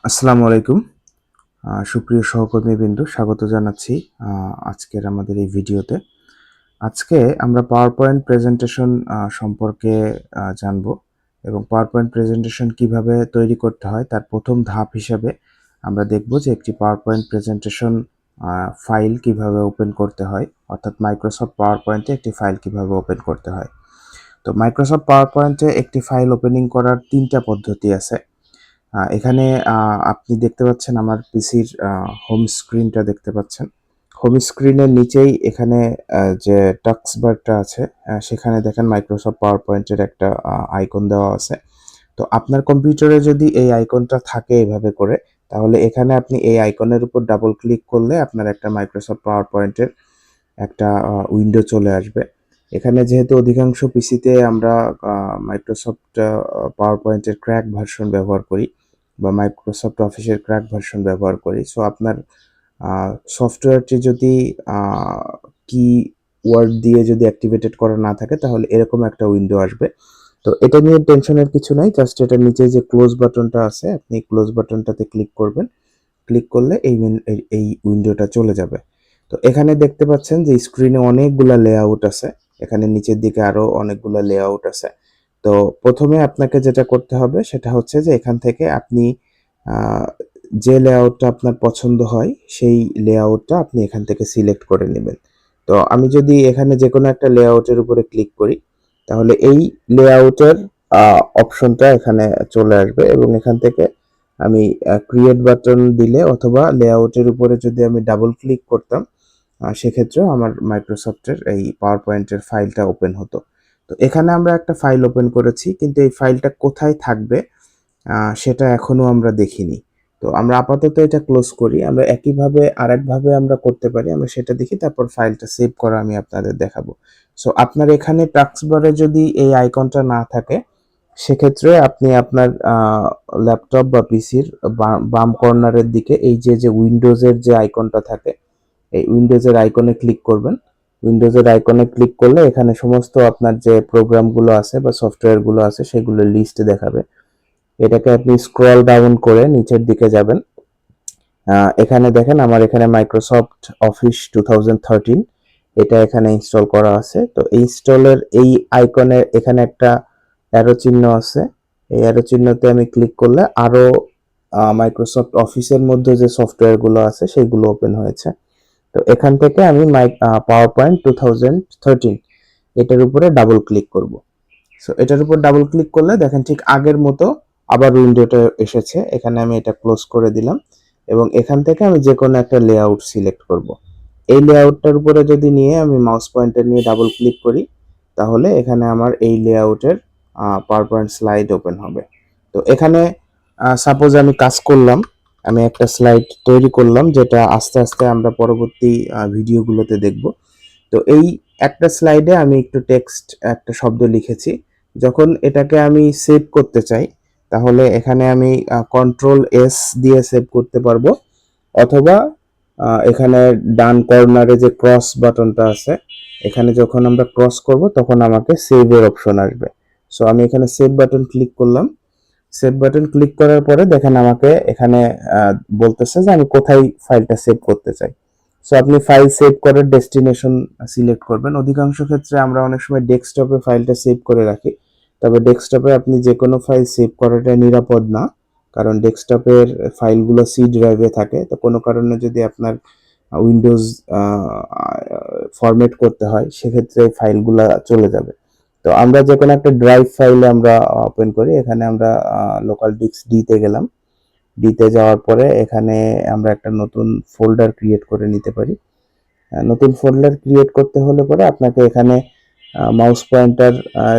আসসালামু আলাইকুম। সুপ্রিয় সহকর্মীবৃন্দ, স্বাগত জানাচ্ছি আজকের আমাদের এই ভিডিওতে। আজকে আমরা পাওয়ার পয়েন্ট প্রেজেন্টেশন সম্পর্কে জানবো এবং পাওয়ার পয়েন্ট প্রেজেন্টেশন কিভাবে তৈরি করতে হয় তার প্রথম ধাপ হিসাবে আমরা দেখব যে একটি পাওয়ার পয়েন্ট প্রেজেন্টেশন ফাইল কিভাবে ওপেন করতে হয়, অর্থাৎ মাইক্রোসফট পাওয়ার পয়েন্টে একটি ফাইল কিভাবে ওপেন করতে হয়। তো মাইক্রোসফট পাওয়ার পয়েন্টে একটি ফাইল ওপেনিং করার ৩টা পদ্ধতি আছে। এখানে আপনি দেখতে পাচ্ছেন আমার পিসির হোম স্ক্রিনটা দেখতে পাচ্ছেন। হোম স্ক্রিনের নিচেই এখানে যে টাস্ক বারটা আছে, সেখানে দেখেন মাইক্রোসফট পাওয়ার পয়েন্টের একটা আইকন দেওয়া আছে। তো আপনার কম্পিউটারে যদি এই আইকনটা থাকে এভাবে করে, তাহলে এখানে আপনি এই আইকনের উপর ডাবল ক্লিক করলে আপনার একটা মাইক্রোসফট পাওয়ার পয়েন্টের একটা উইন্ডো চলে আসবে। এখানে যেহেতু অধিকাংশ পিসিতে আমরা মাইক্রোসফট পাওয়ার পয়েন্টের ক্র্যাক ভার্সন ব্যবহার করি বা মাইক্রোসফট অফিসের ক্র্যাক ভার্সন ব্যবহার করি, সো আপনার সফটওয়্যারটি যদি কি ওয়ার্ড দিয়ে যদি অ্যাক্টিভেটেড করা না থাকে, তাহলে এরকম একটা উইন্ডো আসবে। তো এটা নিয়ে টেনশনের কিছু নাই, জাস্ট এটার নিচে যে ক্লোজ বাটনটা আছে, আপনি ক্লোজ বাটনটাতে ক্লিক করবেন। ক্লিক করলে এই উইন্ডোটা চলে যাবে। তো এখানে দেখতে পাচ্ছেন যে স্ক্রিনে অনেকগুলা লেআউট আছে, এখানে নিচের দিকে আরো অনেকগুলা লেআউট আছে। তো প্রথমে আপনাকে যেটা করতে হবে সেটা হচ্ছে যে এখান থেকে আপনি আহ, যে লেআউটটা আপনার পছন্দ হয় সেই লেআউটটা আপনি এখান থেকে সিলেক্ট করে নেবেন। তো আমি যদি এখানে যে কোনো একটা লেআউটের উপরে ক্লিক করি, তাহলে এই লেআউটের অপশনটা এখানে চলে আসবে এবং এখান থেকে আমি ক্রিয়েট বাটন দিলে অথবা লেআউটের উপরে যদি আমি ডাবল ক্লিক করতাম, সেক্ষেত্রেও আমার মাইক্রোসফটের এই পাওয়ার পয়েন্টের ফাইলটা ওপেন হতো। তো এখানে আমরা একটা ফাইল ওপেন করেছি, কিন্তু এই ফাইলটা কোথায় থাকবে সেটা এখনো আমরা দেখিনি। তো আমরা আপাতত এটা ক্লোজ করি, আমরা একইভাবে আরেকভাবে আমরা করতে পারি, আমরা সেটা দেখি, তারপর ফাইলটা সেভ করা আমি আপনাদের দেখাবো। সো আপনার এখানে টাস্ক বারে যদি এই আইকনটা না থাকে, সেক্ষেত্রে আপনি আপনার ল্যাপটপ বা পিসির বাম কর্নারের দিকে এই যে উইন্ডোজের যে আইকনটা থাকে, এই উইন্ডোজের আইকনে ক্লিক করবেন। উইন্ডোজের আইকনে ক্লিক করলে এখানে সমস্ত আপনার যে প্রোগ্রামগুলো আছে বা সফটওয়্যারগুলো আছে সেগুলোর লিস্ট দেখাবে। এটাকে আপনি স্ক্রল ডাউন করে নিচের দিকে যাবেন। এখানে দেখেন আমার এখানে মাইক্রোসফট অফিস 2013 এটা এখানে ইনস্টল করা আছে। তো ইনস্টলের এই আইকনের এখানে একটা অ্যারো চিহ্ন আছে, এই অ্যারো চিহ্নতে আমি ক্লিক করলে আরো মাইক্রোসফট অফিসের মধ্যে যে সফটওয়্যারগুলো আছে সেগুলো ওপেন হয়েছে। তো এখান থেকে আমি পাওয়ার পয়েন্ট 2013 এটার উপরে ডাবল ক্লিক করব। সো এটার উপর ডাবল ক্লিক করলে দেখেন ঠিক আগের মতো আবার উইন্ডোটা এসেছে। এখানে আমি এটা ক্লোজ করে দিলাম এবং এখান থেকে আমি যে কোনো একটা লেআউট সিলেক্ট করব। এই লেআউটটার উপরে যদি নিয়ে আমি মাউস পয়েন্টার নিয়ে ডাবল ক্লিক করি, তাহলে এখানে আমার এই লেআউটের পাওয়ার পয়েন্ট স্লাইড ওপেন হবে। তো এখানে সাপোজ আমি কাজ করলাম, আমি একটা স্লাইড তৈরি করলাম যেটা আস্তে আস্তে আমরা পরবর্তী ভিডিওগুলোতে দেখব। তো এই একটা স্লাইডে আমি একটু টেক্সট একটা শব্দ লিখেছি। যখন এটাকে আমি সেভ করতে চাই, তাহলে এখানে আমি কন্ট্রোল এস দিয়ে সেভ করতে পারবো, অথবা এখানে ডান কর্নারে যে ক্রস বাটনটা আছে, এখানে যখন আমরা ক্রস করব তখন আমাকে সেভ এর অপশন আসবে। সো আমি এখানে সেভ বাটন ক্লিক করলাম। সেভ বাটন ক্লিক করার পরে দেখেন আমাকে এখানে বলতেছে যে আমি কোথায় ফাইলটা সেভ করতে চাই। সো আপনি ফাইল সেভ করার ডেস্টিনেশন সিলেক্ট করবেন। অধিকাংশ ক্ষেত্রে আমরা অনেক সময় ডেস্কটপে ফাইলটা সেভ করে রাখি, তবে ডেস্কটপে আপনি যে কোনো ফাইল সেভ করাটা নিরাপদ না, কারণ ডেস্কটপের ফাইলগুলো সি ড্রাইভে থাকে। তো কোনো কারণে যদি আপনার উইন্ডোজ ফরম্যাট করতে হয়, সেক্ষেত্রে ফাইলগুলো চলে যাবে। তো আমরা যে কোনো একটা ড্রাইভ ফাইলে আমরা ওপেন করি, এখানে আমরা লোকাল ডিস্ক ডিতে গেলাম। ডিতে যাওয়ার পরে এখানে আমরা একটা নতুন ফোল্ডার ক্রিয়েট করে নিতে পারি। নতুন ফোল্ডার ক্রিয়েট করতে হলে পরে আপনাকে এখানে মাউস পয়েন্টার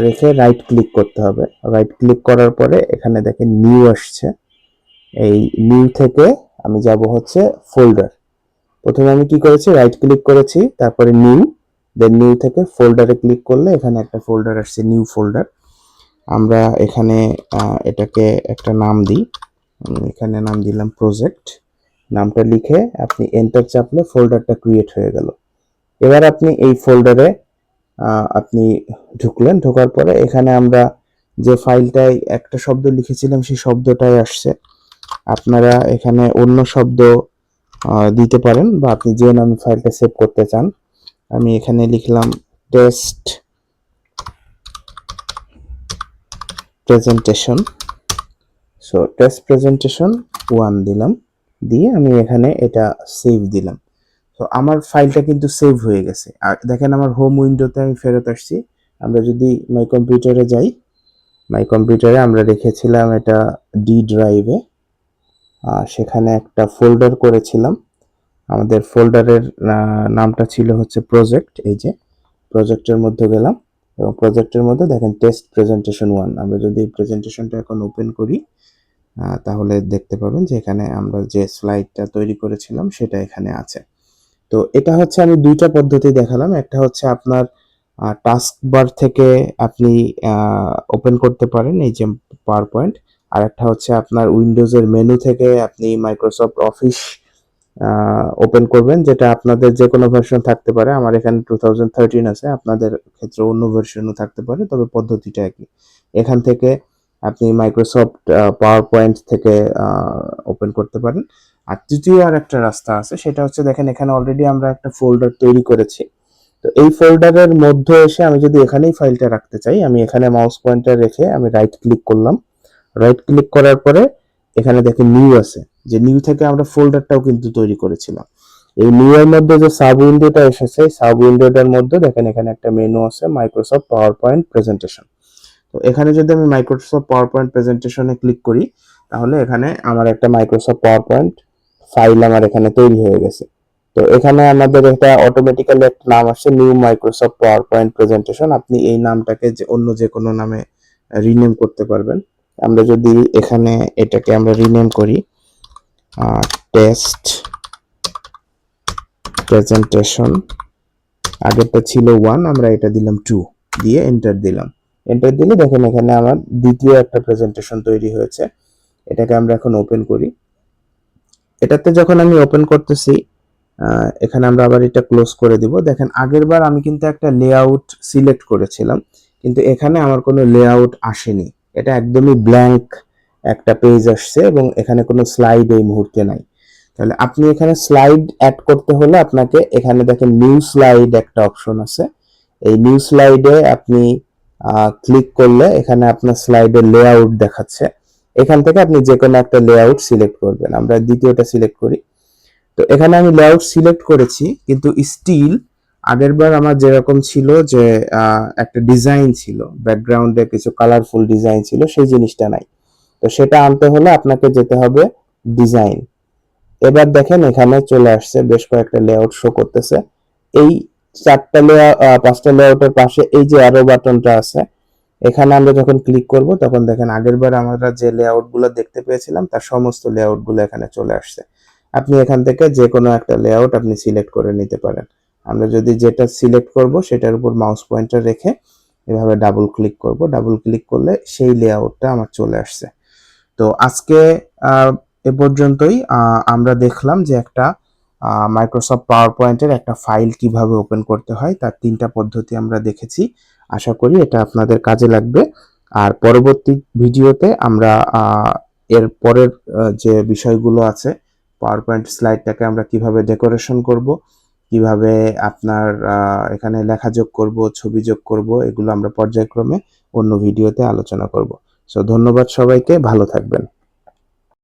রেখে রাইট ক্লিক করতে হবে। রাইট ক্লিক করার পরে এখানে দেখেন নিউ আসছে, এই নিউ থেকে আমি যাব হচ্ছে ফোল্ডার। প্রথমে আমি কি করেছি, রাইট ক্লিক করেছি, তারপরে নিউ, দেন নিউ থেকে ফোল্ডারে ক্লিক করলে এখানে একটা ফোল্ডার আসছে, নিউ ফোল্ডার। আমরা এখানে এটাকে একটা নাম দিই, এখানে নাম দিলাম প্রজেক্ট। নামটা লিখে আপনি এন্টার চাপলে ফোল্ডারটা ক্রিয়েট হয়ে গেল। এবার আপনি এই ফোল্ডারে আপনি ঢুকলেন, ঢোকার পরে এখানে আমরা যে ফাইলটায় একটা শব্দ লিখেছিলাম সেই শব্দটাই আসছে। আপনারা এখানে অন্য শব্দ দিতে পারেন বা আপনি যে নামে ফাইলটা সেভ করতে চান। আমি এখানে লিখলাম test presentation. So test presentation 1 দিলাম, দিয়ে আমি এখানে এটা সেভ দিলাম। তো আমার ফাইলটা কিন্তু সেভ হয়ে গেছে। আর দেখেন আমার হোম উইন্ডোতে আমি ফেরত আসছি। আমরা যদি মাই কম্পিউটারে যাই, মাই কম্পিউটারে আমরা রেখেছিলাম এটা ডি ড্রাইভে, সেখানে একটা ফোল্ডার করেছিলাম। আমাদের ফোল্ডারের নামটা ছিল হচ্ছে প্রজেক্ট। এই যে প্রজেক্টের মধ্যে গেলাম এবং প্রজেক্টের মধ্যে দেখেন টেস্ট প্রেজেন্টেশন 1। আমরা যদি এই প্রেজেন্টেশনটা এখন ওপেন করি তাহলে দেখতে পাবেন যে এখানে আমরা যে স্লাইডটা তৈরি করেছিলাম সেটা এখানে আছে। তো এটা হচ্ছে আমি দুইটা পদ্ধতি দেখালাম। একটা হচ্ছে আপনার টাস্ক বার থেকে আপনি ওপেন করতে পারেন এই যে পাওয়ার পয়েন্ট, আর একটা হচ্ছে আপনার উইন্ডোজের মেনু থেকে আপনি মাইক্রোসফট অফিস ওপেন করবেন, যেটা আপনাদের যে কোনো ভার্সন থাকতে পারে। আমার এখানে 2013 আছে, আপনাদের ক্ষেত্রে অন্য ভার্সনও থাকতে পারে, তবে পদ্ধতিটা একই। এখান থেকে আপনি মাইক্রোসফট পাওয়ার পয়েন্ট থেকে ওপেন করতে পারেন। আর তৃতীয় আর একটা রাস্তা আছে, সেটা হচ্ছে দেখেন এখানে অলরেডি আমরা একটা ফোল্ডার তৈরি করেছি। তো এই ফোল্ডারের মধ্যে এসে আমি যদি এখানেই ফাইলটা রাখতে চাই, আমি এখানে মাউস পয়েন্টার রেখে আমি রাইট ক্লিক করলাম। রাইট ক্লিক করার পরে এখানে দেখেন নিউ আছে, যে নিউ থেকে আমরা ফোল্ডারটাও কিন্তু তৈরি করেছিলাম। এই নিউ এর মধ্যে যে সাব উইন্ডোটা এসেছে, সাব উইন্ডোটার মধ্যে দেখেন এখানে একটা মেনু আছে মাইক্রোসফট পাওয়ার পয়েন্ট প্রেজেন্টেশন। তো এখানে যদি আমি মাইক্রোসফট পাওয়ার পয়েন্ট প্রেজেন্টেশনে ক্লিক করি, তাহলে এখানে আমার একটা মাইক্রোসফট পাওয়ার পয়েন্ট ফাইল আমার এখানে তৈরি হয়ে গেছে। তো এখানে আমাদের এটা অটোমেটিক্যালি একটা নাম আসছে new Microsoft power point presentation. আপনি এই নামটাকে যে অন্য যে কোনো নামে রিনেম করতে পারবেন। আমরা যদি এখানে এটাকে আমরা রিনেম করি টেস্ট প্রেজেন্টেশন, আগেরটা ছিল 1, আমরা এটা দিলাম 2, দিয়ে এন্টার দিলাম। এন্টার দিলে দেখেন এখানে আমার দ্বিতীয় একটা প্রেজেন্টেশন তৈরি হয়েছে। এটাকে আমরা এখন ওপেন করি। এটাতে যখন আমি ওপেন করতেছি, এখানে আমরা আবার এটা ক্লোজ করে দিব। দেখেন আগের বার আমি কিন্তু একটা লেআউট সিলেক্ট করেছিলাম, কিন্তু এখানে আমার কোনো লেআউট আসেনি। এটা একদমই ব্ল্যাঙ্ক একটা পেজ আসছে এবং এখানে কোনো স্লাইড এই মুহূর্তে নাই। তাহলে আপনি এখানে স্লাইড অ্যাড করতে হলে আপনাকে এখানে দেখেন নিউ স্লাইড একটা অপশন আছে। এই নিউ স্লাইডে আপনি ক্লিক করলে এখানে আপনার স্লাইডের লেআউট দেখাচ্ছে। এখান থেকে আপনি যে কোনো একটা লেআউট সিলেক্ট করবেন। আমরা দ্বিতীয়টা সিলেক্ট করি। তো এখানে আমি লেআউট সিলেক্ট করেছি, কিন্তু স্টিল আগেরবার আমার যেরকম ছিল যে একটা ডিজাইন ছিল, ব্যাকগ্রাউন্ডে কিছু কালারফুল ডিজাইন ছিল, সেই জিনিসটা নাই। তো সেটা আনতে হলে আপনাকে যেতে হবে ডিজাইন। এবার দেখেন এখানে চলে আসছে, বেশ কয়েকটা লেআউট শো করতেছে। এই 5টা লেআউটের পাশে এই যে অ্যারো বাটনটা আছে, এখানে আমরা যখন ক্লিক করব তখন দেখেন আগেরবার আমরা যে লেআউট গুলো দেখতে পেয়েছিলাম তার সমস্ত লেআউট গুলো এখানে চলে আসছে। আপনি এখান থেকে যে কোনো একটা লেআউট আপনি সিলেক্ট করে নিতে পারেন। আমরা যদি যেটা সিলেক্ট করব সেটার উপর মাউস পয়েন্টার রেখে এভাবে ডাবল ক্লিক করব। ডাবল ক্লিক করলে সেই লেআউটটা আমার চলে আসছে। তো আজকে এ পর্যন্তই। আমরা দেখলাম যে একটা মাইক্রোসফট পাওয়ার পয়েন্টের একটা ফাইল কিভাবে ওপেন করতে হয়, তার 3টা পদ্ধতি আমরা দেখেছি। আশা করি এটা আপনাদের কাজে লাগবে। আর পরবর্তী ভিডিওতে আমরা এর পরের যে বিষয়গুলো আছে, পাওয়ার পয়েন্ট স্লাইডটাকে আমরা কিভাবে ডেকোরেশন করব, কিভাবে আপনার এখানে লেখা যোগ করব, ছবি যোগ করব, এগুলো আমরা পর্যায়ক্রমে অন্য ভিডিওতে আলোচনা করব। সো ধন্যবাদ সবাইকে, ভালো থাকবেন।